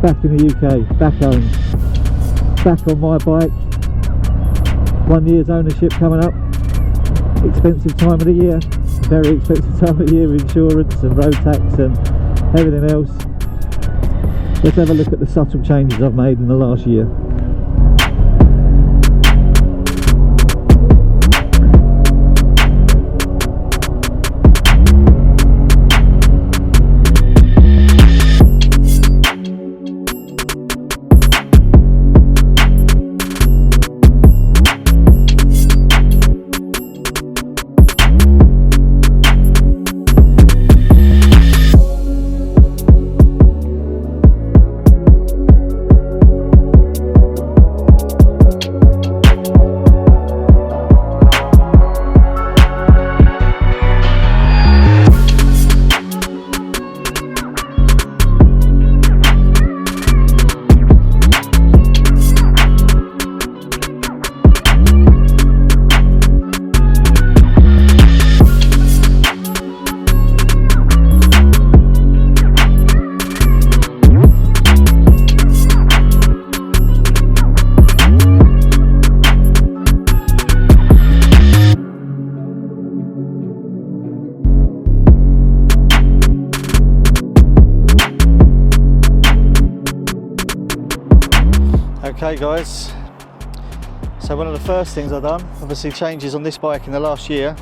back in the UK, back home, back on my bike. 1 year's ownership coming up. Expensive time of the year, very expensive time of the year with insurance and road tax and everything else. Let's have a look at the subtle changes I've made in the last year. Okay guys, so one of the first things I've done, obviously changes on this bike in the last year.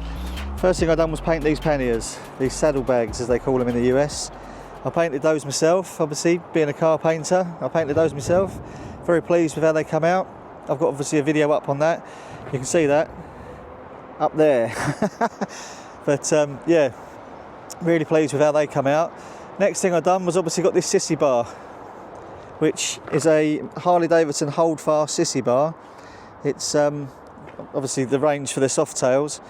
First thing I've done was paint these panniers, these saddlebags as they call them in the US. I painted those myself, obviously being a car painter, I painted those myself. Very pleased with how they come out. I've got obviously a video up on that, you can see that up there. But yeah, really pleased with how they come out. Next thing I've done was obviously got this sissy bar, which is a Harley Davidson Holdfast sissy bar. It's obviously the range for the soft tails.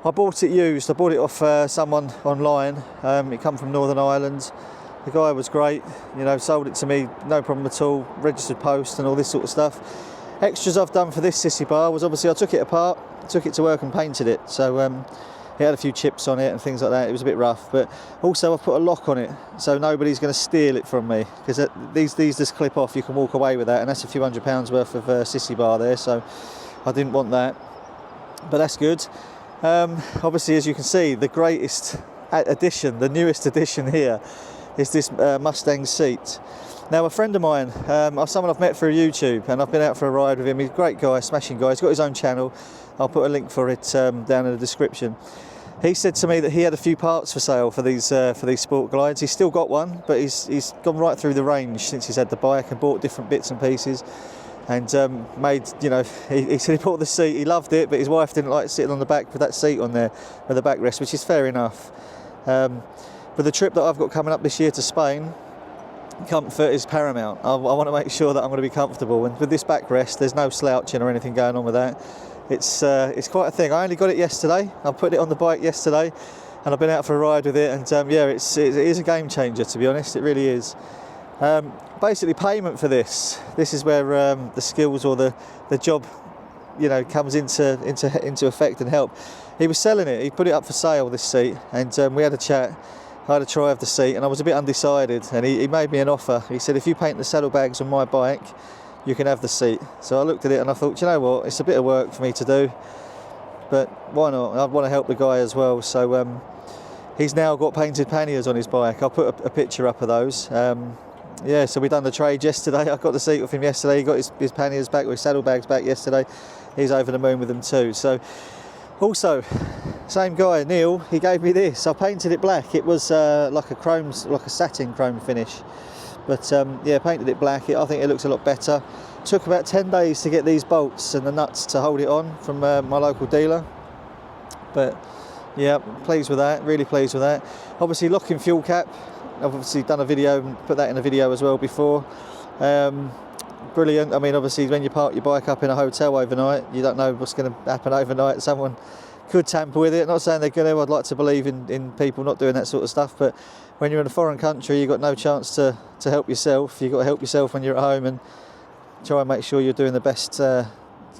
I bought it used, I bought it off someone online. It come from Northern Ireland. The guy was great, you know, sold it to me, no problem at all, registered post and all this sort of stuff. Extras I've done for this sissy bar was obviously I took it apart, took it to work and painted it. So it had a few chips on it and things like that. It was a bit rough, but also I've put a lock on it so nobody's going to steal it from me, because these just clip off, you can walk away with that, and that's a few £100 worth of sissy bar there, so I didn't want that, but that's good. Obviously, as you can see, the greatest addition, the newest addition here is this Mustang seat. Now, a friend of mine, someone I've met through YouTube, and I've been out for a ride with him. He's a great guy, smashing guy. He's got his own channel. I'll put a link for it down in the description. He said to me that he had a few parts for sale for these sport glides. He's still got one, but he's gone right through the range since he's had the bike and bought different bits and pieces, and made, you know, he said he bought the seat, he loved it, but his wife didn't like sitting on the back with that seat on there with the backrest, which is fair enough. For the trip that I've got coming up this year to Spain, comfort is paramount. I want to make sure that I'm going to be comfortable, and with this backrest there's no slouching or anything going on with that. It's quite a thing. I only got it yesterday. I put it on the bike yesterday and I've been out for a ride with it, and yeah, it is a game changer, to be honest. It really is. Basically, payment for this is where the skills or the job, you know, comes into effect and help. He was selling it, he put it up for sale, this seat, and we had a chat. I had a try of the seat and I was a bit undecided, and he made me an offer. He said, if you paint the saddlebags on my bike, you can have the seat. So I looked at it and I thought, you know what, it's a bit of work for me to do, but why not? I want to help the guy as well. So he's now got painted panniers on his bike. I'll put a picture up of those. Yeah, so we done the trade yesterday. I got the seat with him yesterday. He got his panniers back, or his saddlebags back yesterday. He's over the moon with them too. So also, same guy, Neil, he gave me this. I painted it black. It was like a satin chrome finish. But yeah, painted it black. I think it looks a lot better. Took about 10 days to get these bolts and the nuts to hold it on from my local dealer. But yeah, pleased with that, really pleased with that. Obviously, locking fuel cap. I've obviously done a video and put that in a video as well before. Brilliant. I mean, obviously, when you park your bike up in a hotel overnight, you don't know what's going to happen overnight. Someone could tamper with it. Not saying they're going to. I'd like to believe in people not doing that sort of stuff, but when you're in a foreign country, you've got no chance to help yourself. You've got to help yourself when you're at home and try and make sure you're doing the best to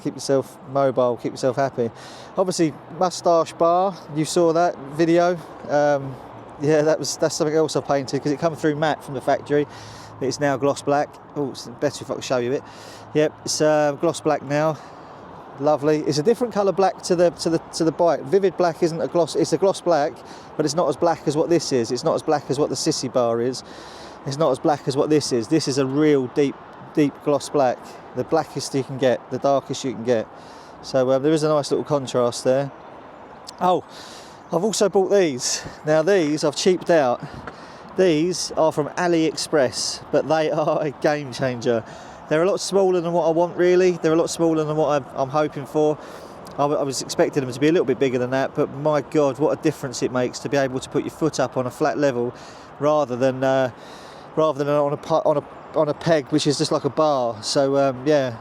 keep yourself mobile, keep yourself happy. Obviously, moustache bar, you saw that video. Yeah, that's something else I painted because it come through matte from the factory. It's now gloss black. Oh, it's better if I can show you it. Yep, it's gloss black now. Lovely. It's a different colour black to the bike. Vivid black isn't a gloss. It's a gloss black, but it's not as black as what this is. It's not as black as what the Sissy bar is. It's not as black as what this is. This is a real deep gloss black. The blackest you can get, the darkest you can get. So there is a nice little contrast there. Oh, I've also bought these. Now these I've cheaped out. These are from AliExpress, but they are a game changer. They're a lot smaller than what I want, really. They're a lot smaller than what I'm hoping for. I was expecting them to be a little bit bigger than that, but my God, what a difference it makes to be able to put your foot up on a flat level rather than on a peg, which is just like a bar. So yeah,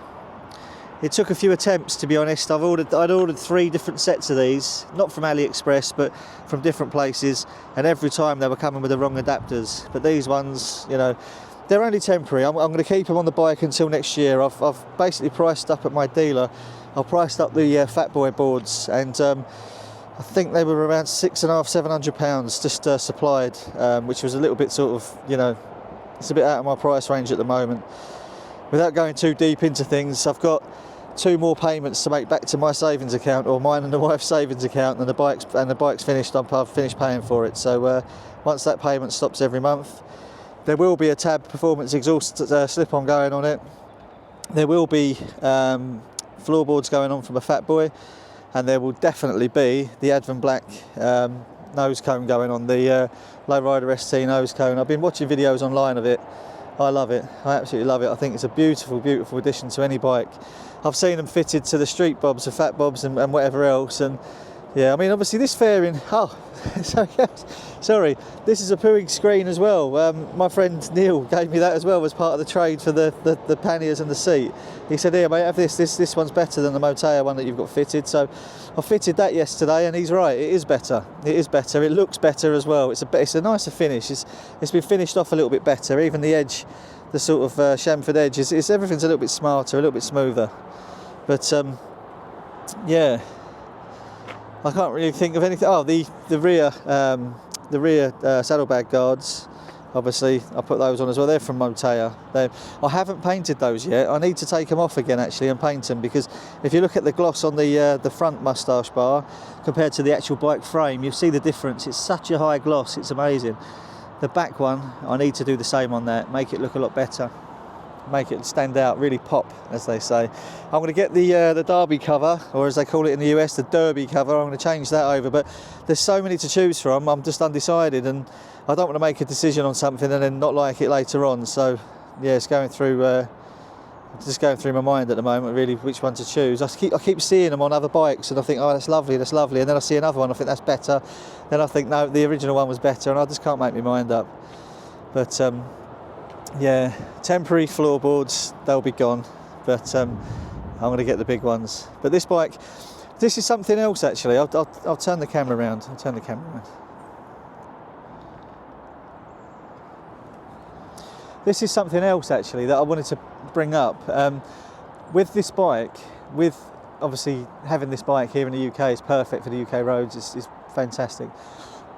it took a few attempts, to be honest. I'd ordered 3 different sets of these, not from AliExpress, but from different places, and every time they were coming with the wrong adapters. But these ones, you know, they're only temporary. I'm going to keep them on the bike until next year. I've basically priced up at my dealer. I priced up the Fat Boy boards, and I think they were around £650–700 just supplied, which was a little bit sort of, you know, it's a bit out of my price range at the moment. Without going too deep into things, I've got 2 more payments to make back to my savings account, or mine and the wife's savings account, and the bike's finished. I've finished paying for it. So once that payment stops every month, there will be a Tab performance exhaust slip-on going on it. There will be floorboards going on from a Fat Boy, and there will definitely be the Advent Black nose cone going on, the Lowrider ST nose cone. I've been watching videos online of it. I love it. I absolutely love it. I think it's a beautiful, beautiful addition to any bike. I've seen them fitted to the street bobs, the fat bobs, and whatever else. And yeah, I mean, obviously this fairing. Oh, sorry. This is a pooing screen as well. My friend Neil gave me that as well as part of the trade for the panniers and the seat. He said, "Here, mate, have this. This one's better than the Motea one that you've got fitted." So I fitted that yesterday, and he's right. It is better. It is better. It looks better as well. It's a nicer finish. It's been finished off a little bit better. Even the edge, the sort of chamfered edge, is everything's a little bit smarter, a little bit smoother. But yeah, I can't really think of anything. Oh, the rear saddlebag guards. Obviously, I put those on as well. They're from Motea. I haven't painted those yet. I need to take them off again actually and paint them, because if you look at the gloss on the front moustache bar compared to the actual bike frame, you see the difference. It's such a high gloss. It's amazing. The back one, I need to do the same on that. Make it look a lot better. Make it stand out, really pop, as they say. I'm going to get the Derby cover, or as they call it in the US, the Derby cover. I'm going to change that over, but there's so many to choose from. I'm just undecided, and I don't want to make a decision on something and then not like it later on. So yeah, it's going through, just going through my mind at the moment, really, which one to choose. I keep seeing them on other bikes, and I think, oh, that's lovely, and then I see another one, I think that's better. Then I think, no, the original one was better, and I just can't make my mind up. But yeah, temporary floorboards, they'll be gone, but I'm going to get the big ones. But this bike, this is something else actually. I'll turn the camera around. This is something else actually that I wanted to bring up. With this bike, with obviously having this bike here in the UK is perfect for the UK roads. It's fantastic.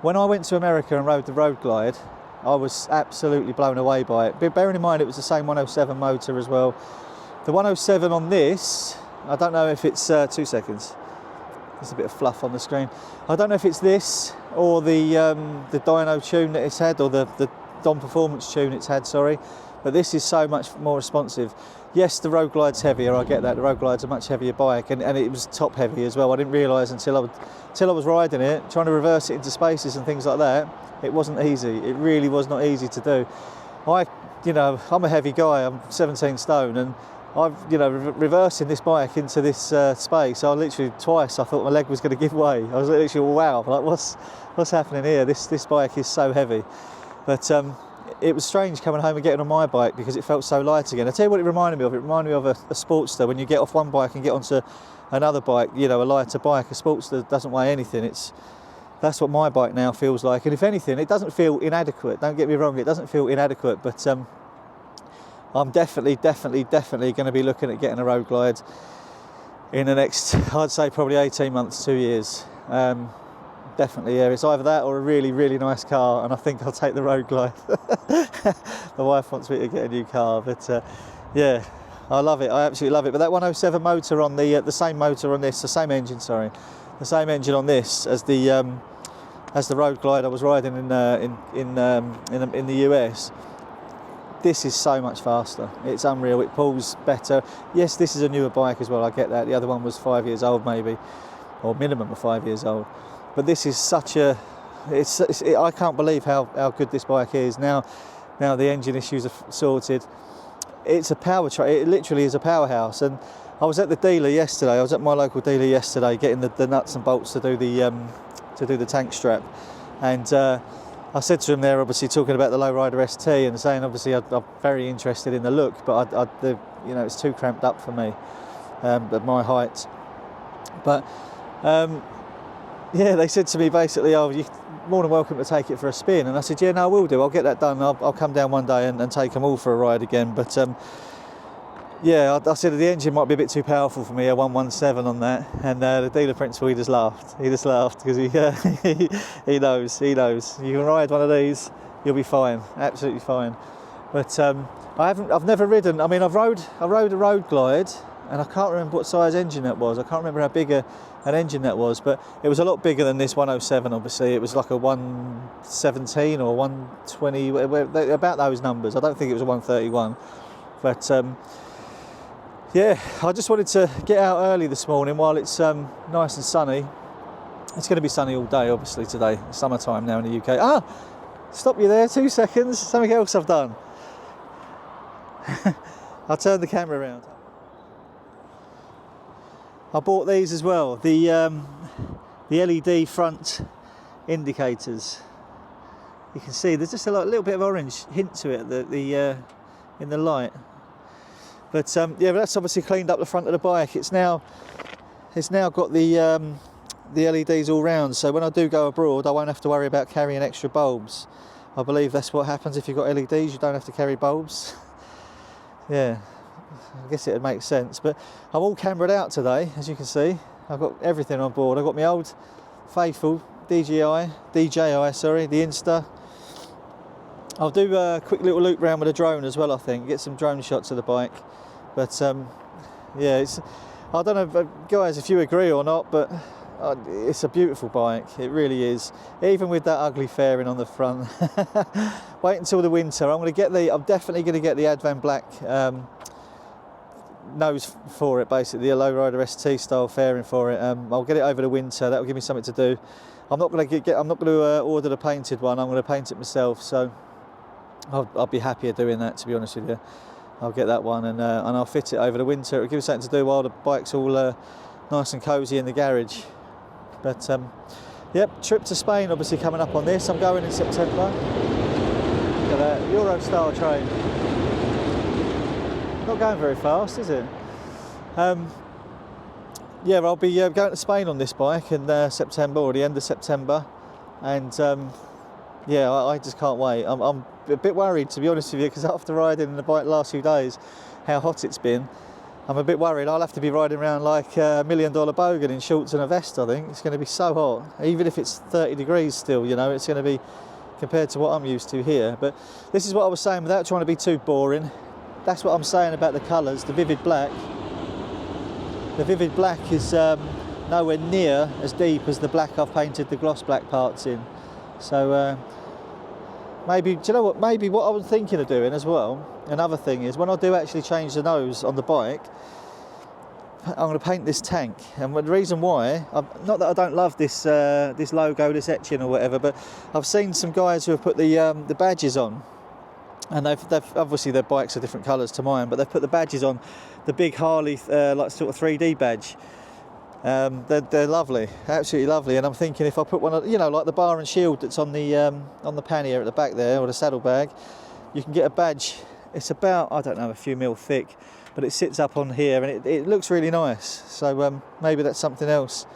When I went to America and rode the Road Glide, I was absolutely blown away by it. But bearing in mind it was the same 107 motor as well. The 107 on this, I don't know if it's 2 seconds. There's a bit of fluff on the screen. I don't know if it's this or the dyno tune that it's had, or the Dom Performance tune it's had, sorry. But this is so much more responsive. Yes, the Road Glide's heavier, I get that. The Road Glide's a much heavier bike, and it was top heavy as well. I didn't realise until I was riding it, trying to reverse it into spaces and things like that. It wasn't easy. It really was not easy to do. I'm a heavy guy. I'm 17 stone, and reversing this bike into this space, I literally twice I thought my leg was going to give way. I was literally, wow, like what's happening here? This bike is so heavy. But it was strange coming home and getting on my bike, because it felt so light again. I'll tell you what it reminded me of. It reminded me of a Sportster. When you get off one bike and get onto another bike, a lighter bike, a Sportster doesn't weigh anything. That's what my bike now feels like. And if anything, it doesn't feel inadequate. Don't get me wrong, it doesn't feel inadequate, but I'm definitely going to be looking at getting a Road Glide in the next, I'd say probably 18 months, 2 years. definitely, yeah. It's either that or a really, really nice car, and I think I'll take the Road Glide. My wife wants me to get a new car, but yeah, I love it. I absolutely love it. But that 107 motor on the same motor on this, the same engine, sorry, the same engine on this as the Road Glide I was riding in the US. This is so much faster. It's unreal. It pulls better. Yes, this is a newer bike as well. I get that. The other one was 5 years old, maybe, or minimum of 5 years old. But this is such a. I can't believe how good this bike is now. Now the engine issues are sorted. It's a power train. It literally is a powerhouse. And I was at the dealer yesterday. I was at my local dealer yesterday, getting the nuts and bolts to do the tank strap, and I said to him there, obviously talking about the Lowrider ST and saying obviously I'm very interested in the look, but it's too cramped up for me at my height. But yeah, they said to me basically, oh, you're more than welcome to take it for a spin, and I said, yeah, no, I will do. I'll get that done. I'll come down one day and take them all for a ride again. But yeah, I said the engine might be a bit too powerful for me, a 117 on that, and the dealer principal, he just laughed because he knows. You can ride one of these, you'll be fine, absolutely fine. But I've never ridden. I mean, I rode a Road Glide, and I can't remember what size engine that was. I can't remember how big an engine that was, but it was a lot bigger than this 107. Obviously, it was like a 117 or 120, about those numbers. I don't think it was a 131, but. Yeah, I just wanted to get out early this morning while it's nice and sunny. It's going to be sunny all day, obviously, today. It's summertime now in the UK. Ah, stop you there, 2 seconds. Something else I've done. I'll turn the camera around. I bought these as well, the LED front indicators. You can see there's just a little bit of orange hint to it in the light. But yeah, that's obviously cleaned up the front of the bike. It's now got the LEDs all round, so when I do go abroad, I won't have to worry about carrying extra bulbs. I believe that's what happens if you've got LEDs. You don't have to carry bulbs. Yeah, I guess it would make sense. But I'm all cameraed out today, as you can see. I've got everything on board. I've got my old faithful DJI, the Insta. I'll do a quick little loop round with a drone as well, I think, get some drone shots of the bike. But yeah, I don't know, guys, if you agree or not, but it's a beautiful bike. It really is, even with that ugly fairing on the front. Wait until the winter. I'm definitely going to get the Advan Black nose for it, basically the Lowrider ST style fairing for it. I'll get it over the winter. That will give me something to do. I'm not going to order the painted one. I'm going to paint it myself. So. I'll be happier doing that, to be honest with you. I'll get that one and I'll fit it over the winter. It'll give me something to do while the bike's all nice and cosy in the garage. But yep, trip to Spain obviously coming up on this. I'm going in September. Look at that, Euro-style train. Not going very fast, is it? Yeah, I'll be going to Spain on this bike in September, or the end of September, and yeah, I just can't wait. I'm a bit worried, to be honest with you, because after riding the bike the last few days, how hot it's been, I'm a bit worried. I'll have to be riding around like a $1 million bogan in shorts and a vest, I think. It's going to be so hot. Even if it's 30 degrees still, you know, it's going to be compared to what I'm used to here. But this is what I was saying, without trying to be too boring. That's what I'm saying about the colours, the vivid black. The vivid black is nowhere near as deep as the black I've painted the gloss black parts in. So maybe, do you know what, maybe what I was thinking of doing as well, another thing is, when I do actually change the nose on the bike, I'm going to paint this tank. And the reason why, not that I don't love this this logo, this etching or whatever, but I've seen some guys who have put the badges on, and they've obviously their bikes are different colours to mine, but they've put the badges on, the big Harley like sort of 3D badge. They're lovely, absolutely lovely. And I'm thinking, if I put one of, you know, like the bar and shield that's on the pannier at the back there, or the saddlebag, you can get a badge. It's about, I don't know, a few mil thick, but it sits up on here and it looks really nice. So maybe that's something else.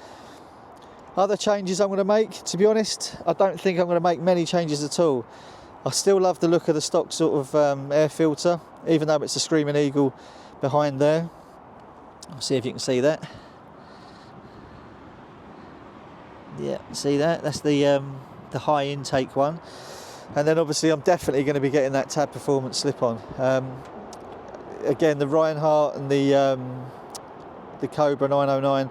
Other changes I'm going to make, to be honest, I don't think I'm going to make many changes at all. I still love the look of the stock sort of air filter, even though it's a Screamin Eagle behind there. I'll see if you can see that. Yeah, see that? That's the high intake one. And then obviously I'm definitely going to be getting that Tab Performance slip-on. Again, the Reinhardt and the Cobra 909,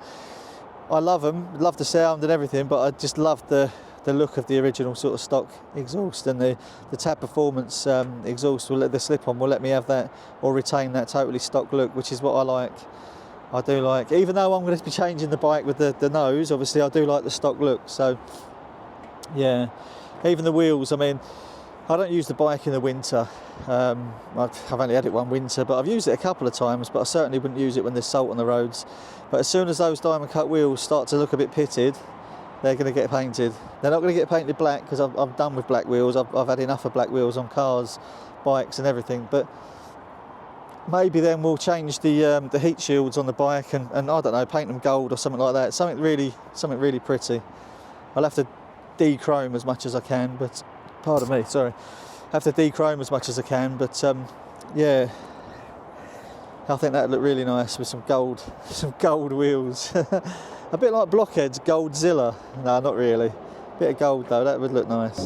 I love them, love the sound and everything, but I just love the look of the original sort of stock exhaust, and the Tab Performance exhaust, the slip-on will let me have that, or retain that totally stock look, which is what I like. I do like, even though I'm going to be changing the bike with the nose, obviously I do like the stock look. So yeah, even the wheels, I mean, I don't use the bike in the winter. I've only had it one winter, but I've used it a couple of times, but I certainly wouldn't use it when there's salt on the roads. But as soon as those diamond cut wheels start to look a bit pitted, they're going to get painted. They're not going to get painted black, because I'm done with black wheels. I've had enough of black wheels on cars, bikes and everything. But maybe then we'll change the heat shields on the bike, and I don't know, paint them gold or something like that. Something really pretty. I'll have to de-chrome as much as I can, but pardon me, sorry. Have to de-chrome as much as I can, but yeah, I think that'd look really nice with some gold wheels. A bit like Blockhead's Goldzilla. No, not really. Bit of gold though, that would look nice.